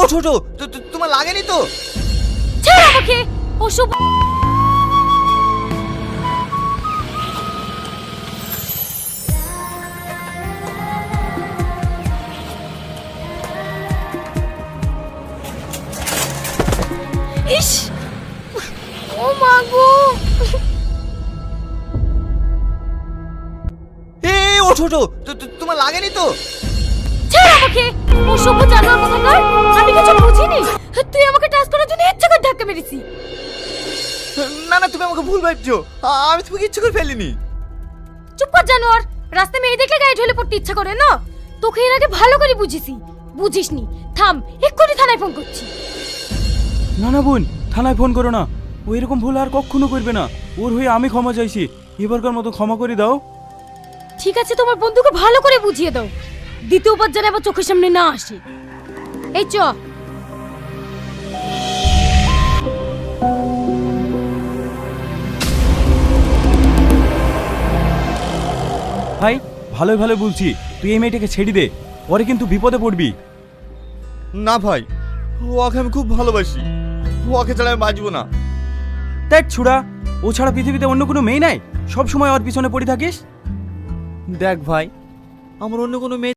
ওঠো ওঠো, তোমার লাগেনি তো? ছেড়ে আমাকে অশুভ। ইস, ও মা গো। ওঠো ওঠো, তোমার লাগেনি তো? ছেড়ে আমাকে অশুভ জানোয়ার কোথাকার। আমি কিছু বুঝিনি, তুই আমাকে টাচ করার জন্য ইচ্ছা করে ধাক্কা মেরেছি। না না, তুমি আমাকে ভুল ভাবছো, আমি তোমাকে ইচ্ছে করে ফেলিনি। চুপ কর জানোয়ার। রাস্তায় মেয়ে দেখলে গায়ে ঢলে পড়তে ইচ্ছা করে না? তোকে এর আগে ভালো করে বুঝিছি, বুঝিসনি। থাম, এক্ষুনি থানায় ফোন করছি। না না বোন, থানায় ফোন করো না। ও এরকম ভুল আর কখনো করবে না। ওর হয়ে আমি ক্ষমা চাইছি, এবারকার মতো ক্ষমা করে দাও। ঠিক আছে, তোমার বন্ধুকে ভালো করে বুঝিয়ে দাও, দ্বিতীয়বার যেন আবার চোখের সামনে না আসে। এই চ। ভাই, ভালোই ভালো বলছি, তুই এই মেয়েটাকে ছেড়ে দে, পরে কিন্তু বিপদে পড়বি। না ভাই, ওকে আমি খুব ভালোবাসি, ওকে ছাড়া আমি বাঁচবো না। দেখ ছুড়া, ও ছাড়া পৃথিবীতে অন্য কোনো মেয়ে নাই, সব সময় ওর পিছনে পড়ে থাকিস। দেখ ভাই, আমার অন্য কোনো মেয়ে